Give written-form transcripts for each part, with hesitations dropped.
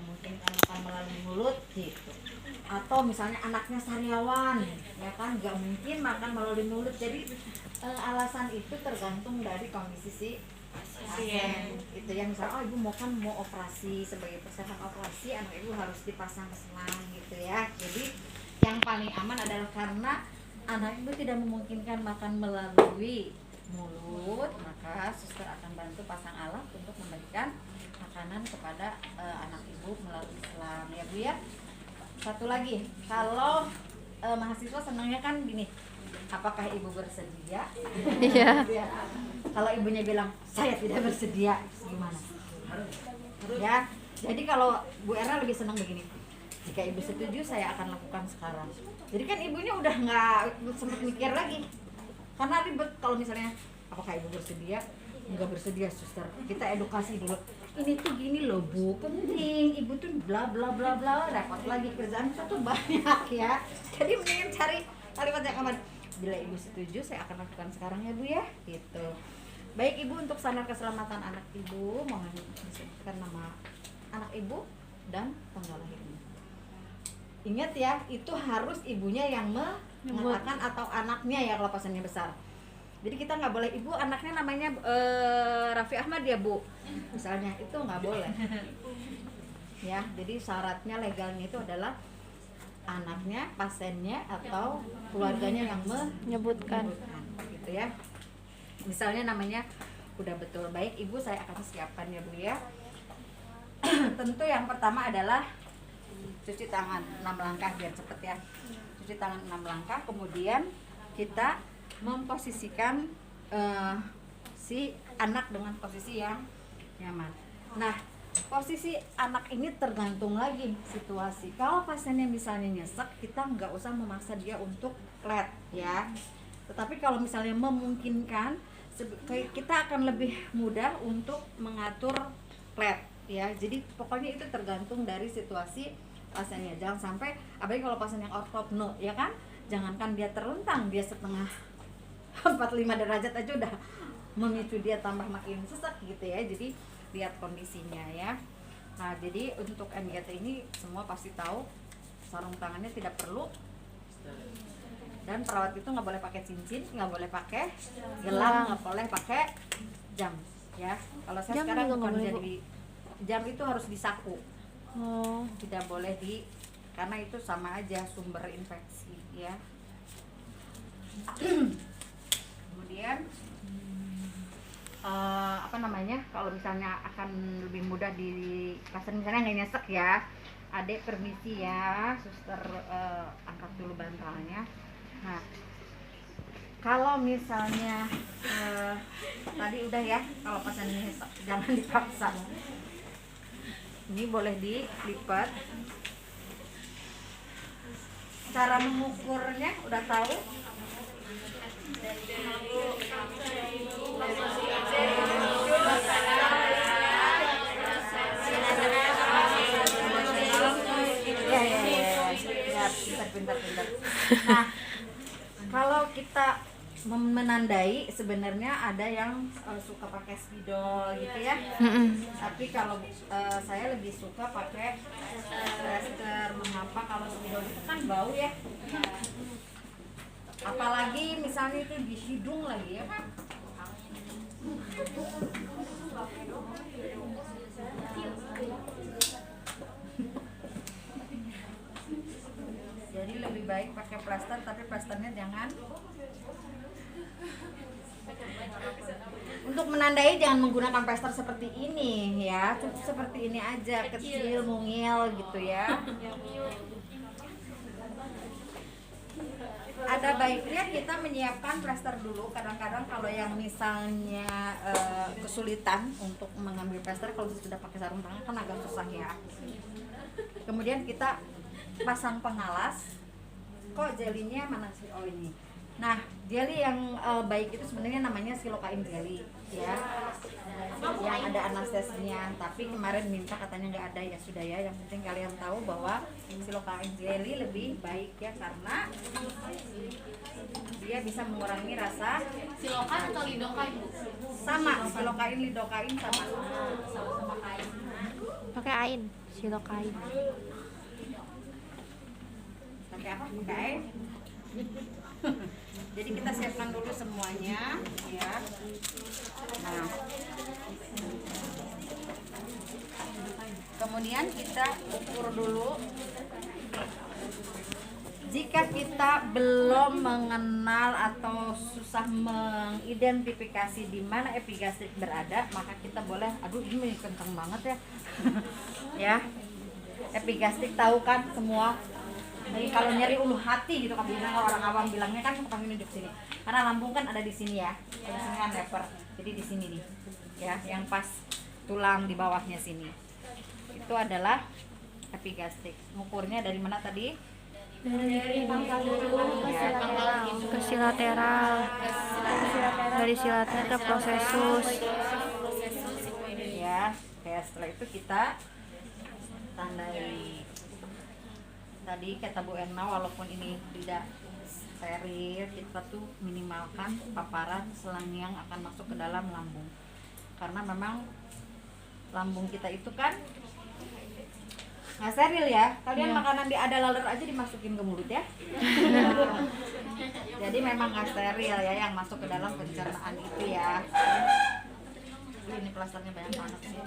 memungkinkan makan melalui mulut gitu. Atau misalnya anaknya sariawan, ya kan nggak mungkin makan melalui mulut. Jadi alasan itu tergantung dari kondisi si pasien. Itu yang misalnya, oh ibu mau operasi, sebagai persiapan operasi anak ibu harus dipasang selang gitu ya. Jadi yang paling aman adalah karena anak ibu tidak memungkinkan makan melalui mulut, maka suster akan bantu pasang alat untuk memberikan makanan kepada anak ibu melalui selang ya Bu ya. Satu lagi, kalau mahasiswa senangnya kan gini, apakah ibu bersedia? Iya. Kalau ibunya bilang saya tidak bersedia, gimana? Ya, jadi kalau Bu Era lebih senang begini, jika ibu setuju saya akan lakukan sekarang. Jadi kan ibunya udah nggak sempat mikir lagi, karena ribet kalau misalnya apakah ibu bersedia? Nggak bersedia suster, kita edukasi dulu. Ini tuh gini loh Bu, penting, ibu tuh bla bla bla bla, repot lagi kerjaan kita tuh banyak ya. Jadi mendingan cari kalimat yang aman. Bila ibu setuju saya akan lakukan sekarang ya Bu ya, gitu. Baik ibu, untuk standar keselamatan anak ibu mohon disebutkan nama anak ibu dan tanggal lahirnya. Ingat ya, itu harus ibunya yang mengatakan atau anaknya ya kalau pasiennya besar. Jadi kita nggak boleh, ibu anaknya namanya Raffi Ahmad ya Bu, misalnya, itu nggak boleh. Ya, jadi syaratnya legalnya itu adalah anaknya, pasiennya atau keluarganya yang menyebutkan, gitu ya. Misalnya namanya udah betul, baik ibu saya akan siapkan ya Bu ya. Tentu yang pertama adalah cuci tangan 6 langkah biar cepet ya. Cuci tangan 6 langkah, kemudian kita memposisikan si anak dengan posisi yang nyaman. Nah, posisi anak ini tergantung lagi situasi. Kalau pasiennya misalnya nyesek, kita nggak usah memaksa dia untuk flat ya. Tetapi kalau misalnya memungkinkan, kita akan lebih mudah untuk mengatur flat ya. Jadi pokoknya itu tergantung dari situasi pasiennya. Jangan sampai, apalagi kalau pasien yang ortopno ya kan, jangankan dia terlentang, dia setengah 45 derajat aja udah memicu dia tambah makin sesak gitu ya. Jadi lihat kondisinya ya. Nah, jadi untuk MGT ini semua pasti tahu sarung tangannya tidak perlu, dan perawat itu nggak boleh pakai cincin, nggak boleh pakai gelang, nggak boleh pakai jam ya. Kalau saya Jam sekarang juga bukan nggak boleh, jadi jam, itu harus disaku, tidak boleh karena itu sama aja sumber infeksi ya. Kemudian kalau misalnya akan lebih mudah di pasien misalnya nggak nyesek ya, adek permisi ya suster, angkat dulu bantalnya. Nah, kalau misalnya tadi udah ya, kalau pasien nyesek jangan dipaksa. Ini boleh dilipat. Cara mengukurnya udah tahu. Pintar. Nah, kalau kita menandai, sebenarnya ada yang suka pakai spidol gitu ya. Tapi kalau saya lebih suka pakai plester. Mengapa? Kalau spidol itu kan bau ya. Apalagi misalnya itu di hidung lagi ya kan. Jadi lebih baik pakai plester, tapi plasternya jangan, untuk menandai jangan menggunakan plester seperti ini ya, cukup seperti ini aja, kecil, mungil gitu ya. Ada baiknya kita menyiapkan plester dulu. Kadang-kadang kalau yang misalnya kesulitan untuk mengambil plester, kalau sudah pakai sarung tangan kan agak susah ya. Kemudian kita pasang pengalas. Kok jelinya mana sih? Oh ini. Nah, jeli yang baik itu sebenarnya namanya silokain jelly. ya, yang ada anestesinya. Tapi kemarin minta katanya nggak ada, ya sudah ya. Yang penting kalian tahu bahwa silokain jelly lebih baik ya, karena dia bisa mengurangi rasa. Silokain atau lidokain? Sama, silokain lidokain sama. Sama-sama kain. Pakai ain, silokain. Pakai apa? Pakai air. Jadi kita siapkan dulu semuanya ya. Nah, kemudian kita ukur dulu. Jika kita belum mengenal atau susah mengidentifikasi di mana epigastrik berada, maka kita boleh, aduh ini kenceng banget ya. Ya. Epigastrik tahu kan semua. Jadi kalau nyeri ulu hati gitu kan, bilang orang awam bilangnya kan bukan ini di sini. Karena lambung kan ada di sini ya. Di sini kan lever. Jadi di sini nih. Ya, yang pas tulang di bawahnya sini. Itu adalah epigastrik. Ngukurnya dari mana tadi? Dari pangkal dulu ke silateral, dari silateral ke prosesus. Ya, kayak setelah itu kita tandai. Tadi kata Bu Erna, walaupun ini tidak steril, kita tuh minimalkan paparan selang yang akan masuk ke dalam lambung. Karena memang lambung kita itu kan nggak steril ya. Kalian makanan ada laler aja dimasukin ke mulut ya. Jadi memang nggak steril ya yang masuk ke dalam pencernaan itu ya. Ini plasternya banyak banget sih.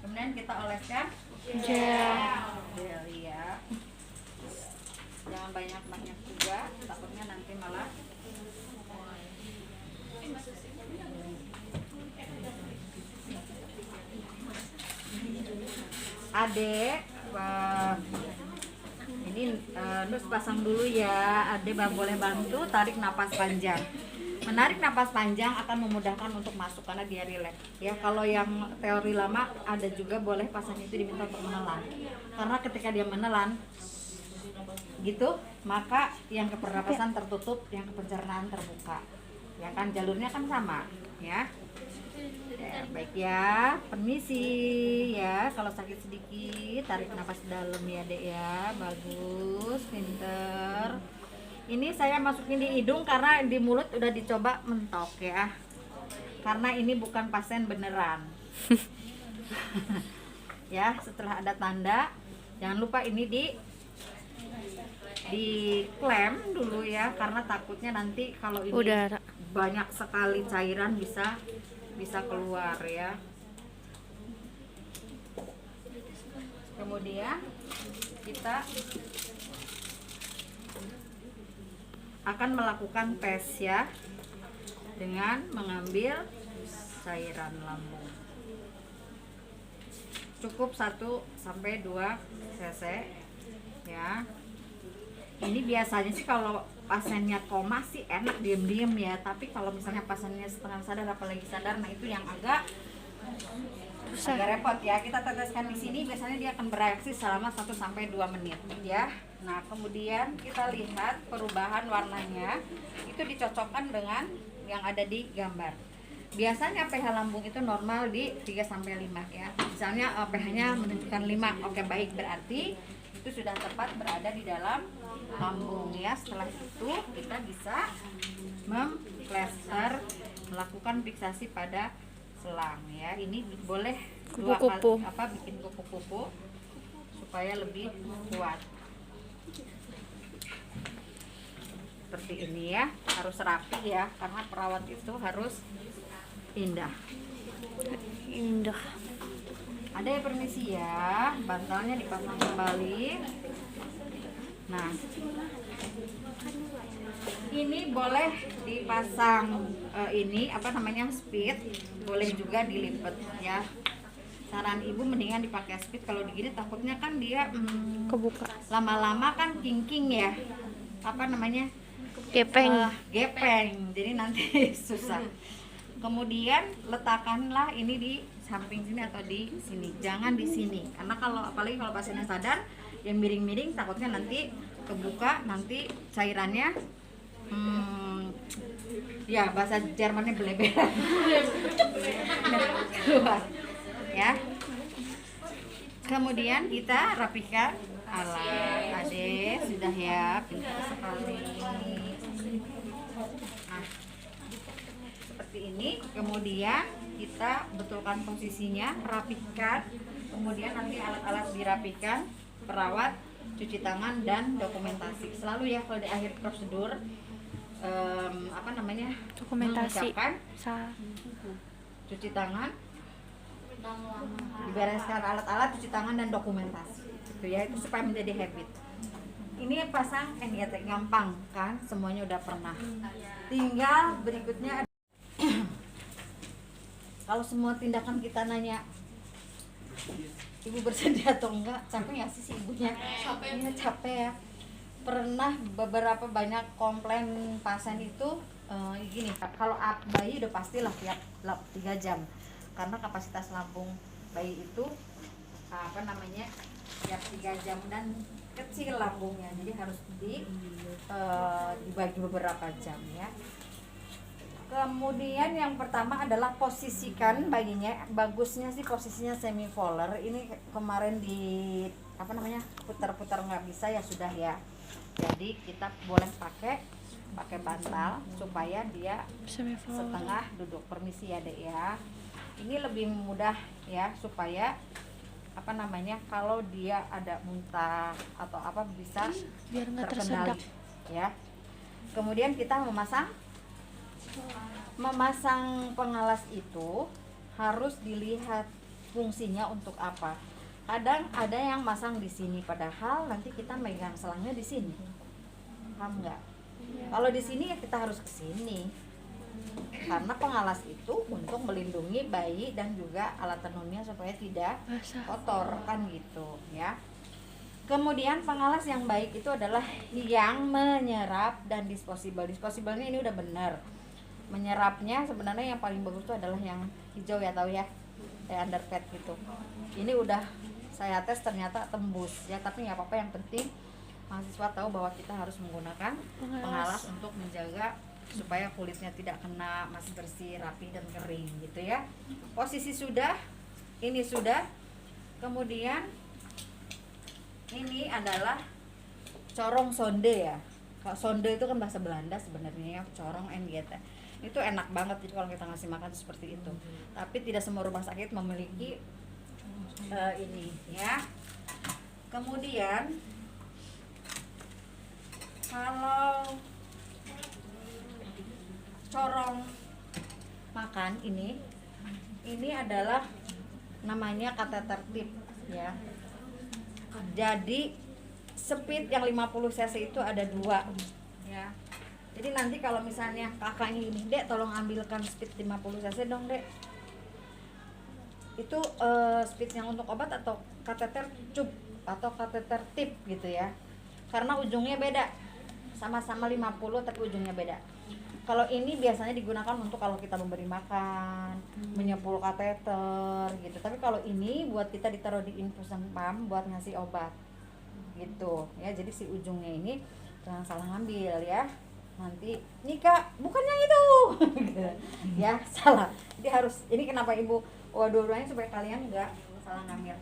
Kemudian kita oleskan gel ya. Jangan banyak-banyak juga, takutnya nanti malah Adek, ini Nus pasang dulu ya. Adek boleh bantu tarik napas panjang. Menarik napas panjang akan memudahkan untuk masuk karena dia rileks. Ya, kalau yang teori lama ada juga boleh pasang itu diminta untuk menelan. Karena ketika dia menelan gitu, maka yang ke pernapasan tertutup, yang ke pencernaan terbuka. Ya kan, jalurnya kan sama, ya. Ya, baik ya, permisi ya. Kalau sakit sedikit tarik napas dalam ya Dek ya. Bagus, pinter. Ini saya masukin di hidung karena di mulut udah dicoba mentok ya. Karena ini bukan pasien beneran. Ya, setelah ada tanda, jangan lupa ini di klem dulu ya, karena takutnya nanti kalau ini udara banyak sekali cairan bisa keluar ya. Kemudian kita akan melakukan tes ya dengan mengambil cairan lambung. Cukup 1 sampai 2 cc ya. Ini biasanya sih kalau pasiennya koma sih enak diem-diem ya, tapi kalau misalnya pasiennya setengah sadar apalagi sadar, nah itu yang agak repot ya. Kita teteskan di sini, biasanya dia akan bereaksi selama 1 sampai 2 menit ya. Nah, kemudian kita lihat perubahan warnanya, itu dicocokkan dengan yang ada di gambar. Biasanya pH lambung itu normal di 3 sampai 5 ya. Misalnya pH-nya menunjukkan 5, oke baik, berarti itu sudah tepat berada di dalam lambung ya. Setelah itu kita bisa memplester, melakukan fiksasi pada selang ya. Ini boleh kupu-kupu, bikin kupu-kupu supaya lebih kuat. Seperti ini ya, harus rapi ya, karena perawat itu harus indah. Ada ya, permisi ya, bantalnya dipasang kembali. Nah, ini boleh dipasang speed, boleh juga dilipat ya. Saran ibu mendingan dipakai speed, kalau digini takutnya kan dia kebuka, lama-lama kan kingking ya, gepeng, jadi nanti susah. Kemudian letakkanlah ini di samping sini atau di sini, jangan di sini, karena apalagi kalau pasiennya sadar, yang miring-miring takutnya nanti kebuka, nanti cairannya Ya, bahasa Jermannya beleberan. Keluar. Ya. Kemudian kita rapikan alat. Ade sudah ya, pintar sekali. Nah, seperti ini. Kemudian kita betulkan posisinya, rapikan. Kemudian nanti alat-alat dirapikan, perawat, cuci tangan dan dokumentasi. Selalu ya kalau di akhir prosedur Dokumentasi. mengucapkan cuci tangan, dibereskan alat-alat, cuci tangan dan dokumentasi. Itu ya, itu supaya menjadi habit. Ini pasang NGT gampang kan, semuanya udah pernah. Tinggal berikutnya kalau semua tindakan kita nanya ibu bersedia atau enggak, capek nggak sih si ibunya? Iya, capek ya. Pernah beberapa banyak komplain pasien itu gini, kalau bayi udah pastilah tiap 3 jam karena kapasitas lambung bayi itu tiap 3 jam dan kecil lambungnya, jadi harus dibagi beberapa jam ya. Kemudian yang pertama adalah posisikan bayinya. Bagusnya sih posisinya semi voller. Ini kemarin di putar-putar nggak bisa ya, sudah ya. Jadi kita boleh pakai bantal supaya dia setengah duduk. Permisi ya Dek ya. Ini lebih mudah ya, supaya kalau dia ada muntah atau apa bisa biar nggak terkendali tersedak ya. Kemudian kita memasang pengalas itu harus dilihat fungsinya untuk apa. Kadang ada yang masang di sini, padahal nanti kita megang selangnya di sini. Paham nggak? Kalau di sini ya kita harus ke sini. Karena pengalas itu untuk melindungi bayi dan juga alat tenunnya supaya tidak kotor kan gitu ya. Kemudian pengalas yang baik itu adalah yang menyerap dan disposable. Disposable-nya ini udah benar. Menyerapnya sebenarnya yang paling bagus itu adalah yang hijau ya, tahu ya, kayak underpad gitu. Ini udah saya tes ternyata tembus ya, tapi nggak apa-apa, yang penting mahasiswa tahu bahwa kita harus menggunakan pengalas untuk menjaga supaya kulitnya tidak kena, masih bersih, rapi dan kering gitu ya. Posisi sudah, ini sudah. Kemudian ini adalah corong sonde ya. Kalau sonde itu kan bahasa Belanda sebenarnya ya, corong NGT. Itu enak banget jadi kalau kita ngasih makan seperti itu. Tapi tidak semua rumah sakit memiliki ini ya. Kemudian kalau corong makan ini adalah namanya kateter tip ya. Jadi speed yang 50 cc itu ada 2 ya. Jadi nanti kalau misalnya kakaknya ini, Dek tolong ambilkan speed 50 cc dong Dek. Itu speed yang untuk obat atau kateter tube atau kateter tip gitu ya. Karena ujungnya beda. Sama-sama 50 tapi ujungnya beda. Kalau ini biasanya digunakan untuk kalau kita memberi makan, menyepul kateter gitu. Tapi kalau ini buat kita ditaruh di infusion pump buat ngasih obat gitu ya. Jadi si ujungnya ini jangan salah ngambil ya. Nanti nih Kak, bukan yang itu ya, salah. Jadi harus, ini kenapa Ibu dua-duanya supaya kalian enggak salah ngambil.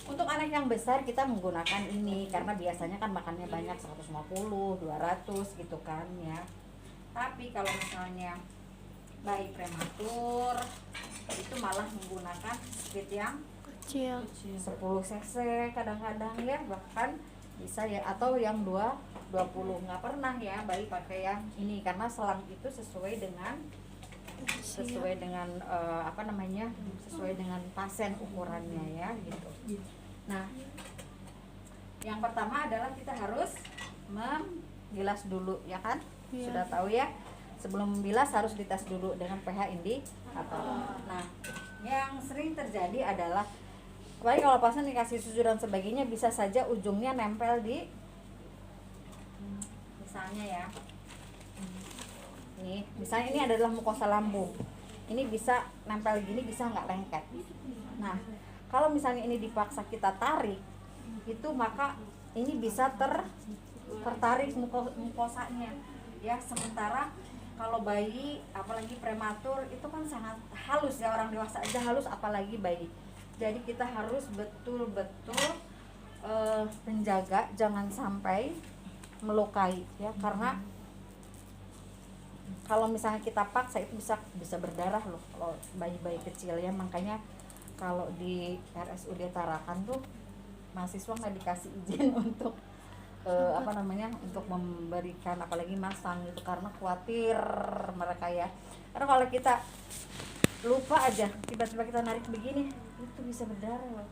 Untuk anak yang besar kita menggunakan ini karena biasanya kan makannya banyak, 150, 200 gitu kan ya. Tapi kalau misalnya bayi prematur itu malah menggunakan speed yang kecil 10 cc kadang-kadang ya, bahkan bisa ya, atau yang 20. Nggak pernah ya bayi pakai yang ini karena selang itu sesuai dengan sesuai dengan pasien ukurannya ya gitu. Nah, yang pertama adalah kita harus membilas dulu ya kan. Sudah tahu ya, sebelum bilas harus dites dulu dengan pH indikator. Nah, yang sering terjadi adalah baik kalau pasien dikasih susu dan sebagainya bisa saja ujungnya nempel di, misalnya ya, nih misalnya ini adalah mukosa lambung, ini bisa nempel gini, bisa nggak lengket. Nah, kalau misalnya ini dipaksa kita tarik itu, maka ini bisa tertarik mukosanya ya. Sementara kalau bayi apalagi prematur itu kan sangat halus ya, orang dewasa aja halus apalagi bayi. Jadi kita harus betul-betul menjaga jangan sampai melukai ya, karena kalau misalnya kita paksa itu bisa berdarah loh kalau bayi-bayi kecil ya. Makanya kalau di RSUD Tarakan tuh mahasiswa nggak dikasih izin untuk untuk memberikan apalagi masang gitu, karena khawatir mereka ya. Karena kalau kita lupa aja tiba-tiba kita narik begini itu bisa berdarah loh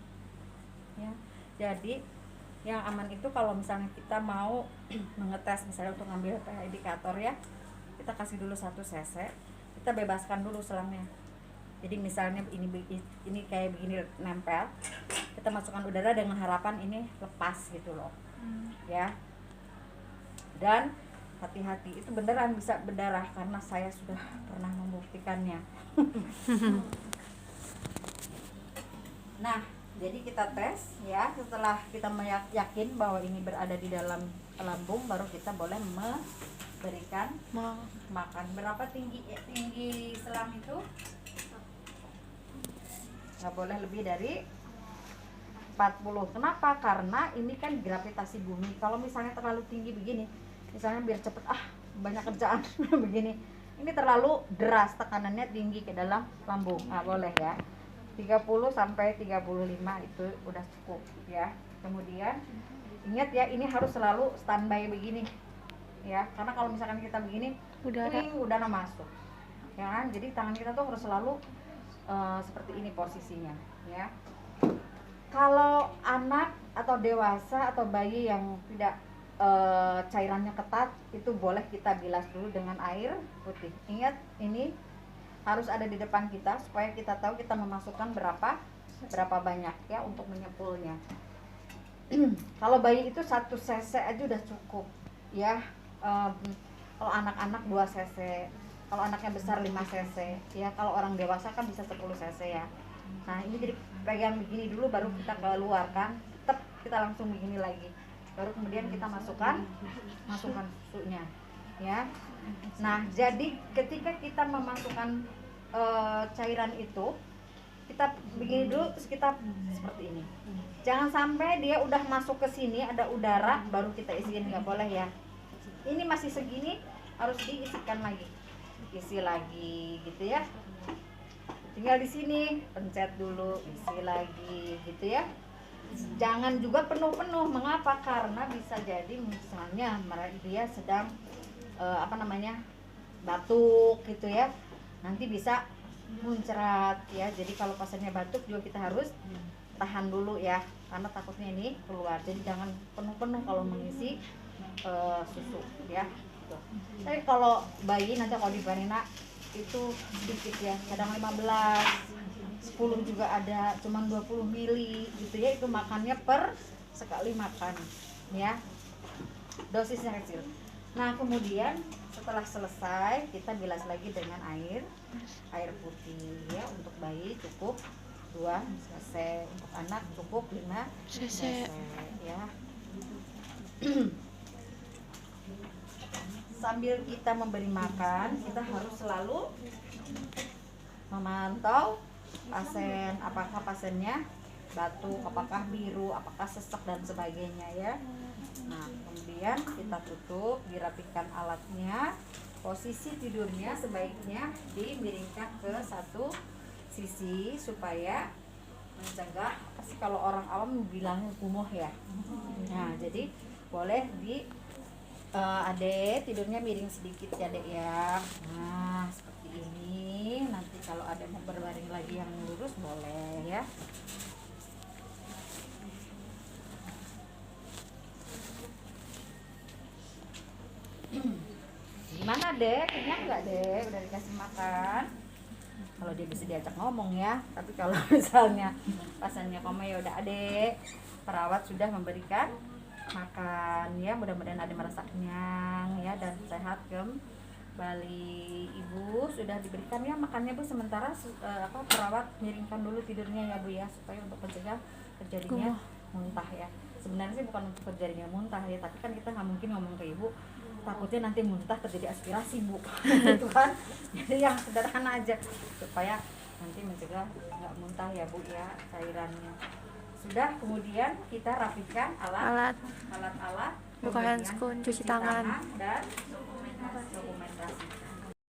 ya. Jadi yang aman itu kalau misalnya kita mau mengetes misalnya untuk ngambil pH indikator ya, kita kasih dulu 1 cc, kita bebaskan dulu selangnya. Jadi misalnya ini kayak begini nempel, kita masukkan udara dengan harapan ini lepas gitu loh ya. Dan hati-hati, itu beneran bisa berdarah karena saya sudah pernah membuktikannya. Nah, jadi kita tes ya, setelah kita yakin bahwa ini berada di dalam lambung, baru kita boleh memberikan makan. Berapa tinggi selang itu? Nggak boleh lebih dari 40. Kenapa? Karena ini kan gravitasi bumi. Kalau misalnya terlalu tinggi begini, misalnya biar cepet banyak kerjaan begini, ini terlalu deras, tekanannya tinggi ke dalam lambung. Nggak boleh ya. 30 sampai 35 itu udah cukup ya. Kemudian ingat ya, ini harus selalu standby begini ya, karena kalau misalkan kita begini udara masuk ya kan. Jadi tangan kita tuh harus selalu seperti ini posisinya ya. Kalau anak atau dewasa atau bayi yang tidak cairannya ketat, itu boleh kita bilas dulu dengan air putih. Ingat, ini harus ada di depan kita supaya kita tahu kita memasukkan berapa banyak ya untuk menyepulnya. Kalau bayi itu 1 cc aja udah cukup ya. Kalau anak-anak 2 cc, kalau anaknya besar 5 cc ya. Kalau orang dewasa kan bisa 10 cc ya. Nah, ini jadi pegang begini dulu, baru kita keluarkan, tetap kita langsung begini lagi, baru kemudian kita masukkan susunya ya. Nah, jadi ketika kita memasukkan cairan itu, kita begini dulu, terus kita seperti ini. Jangan sampai dia udah masuk ke sini ada udara baru kita isiin, nggak boleh ya. Ini masih segini harus diisikan lagi, isi lagi gitu ya. Tinggal di sini pencet dulu, isi lagi gitu ya. Jangan juga penuh-penuh. Mengapa? Karena bisa jadi misalnya dia sedang batuk gitu ya, nanti bisa muncrat ya. Jadi kalau pasiennya batuk juga kita harus tahan dulu ya, karena takutnya ini keluar. Jadi jangan penuh-penuh kalau mengisi susu ya. Tapi kalau bayi nanti kalau di Vanina itu sedikit ya, kadang 15, 10 juga ada, cuman 20 mili gitu ya. Itu makannya per sekali makan ya, dosisnya kecil. Nah, kemudian setelah selesai kita bilas lagi dengan air putih ya. Untuk bayi cukup 2 cc, untuk anak cukup 5 cc ya. Sambil kita memberi makan, kita harus selalu memantau pasien, apakah pasiennya batuk, apakah biru, apakah sesak dan sebagainya ya. Nah, kemudian kita tutup, dirapikan alatnya. Posisi tidurnya sebaiknya dimiringkan ke satu sisi supaya mencegah, pasti kalau orang awam bilangnya kumuh ya. Nah, jadi boleh adek tidurnya miring sedikit ya dek ya. Nah, seperti ini. Nanti kalau ada mau berbaring lagi yang lurus boleh ya. Gimana dek? Kenyang nggak dek? Udah dikasih makan? Kalau dia bisa diajak ngomong ya. Tapi kalau misalnya pasiennya koma, ya udah adek, perawat sudah memberikan makan ya. Mudah-mudahan ada merasa kenyang ya dan sehat kembali. Ibu sudah diberikan ya makannya Bu. Sementara perawat miringkan dulu tidurnya ya Bu ya, supaya untuk mencegah terjadinya muntah ya. Sebenarnya sih bukan untuk terjadinya muntah ya, tapi kan kita nggak mungkin ngomong ke ibu takutnya nanti muntah terjadi aspirasi Bu. Gitu kan. Jadi yang sederhana aja supaya nanti mencegah nggak muntah ya Bu ya cairannya. Sudah, kemudian kita rapikan alat-alat, buka kemudian handphone, cuci tangan. dan dokumentasi.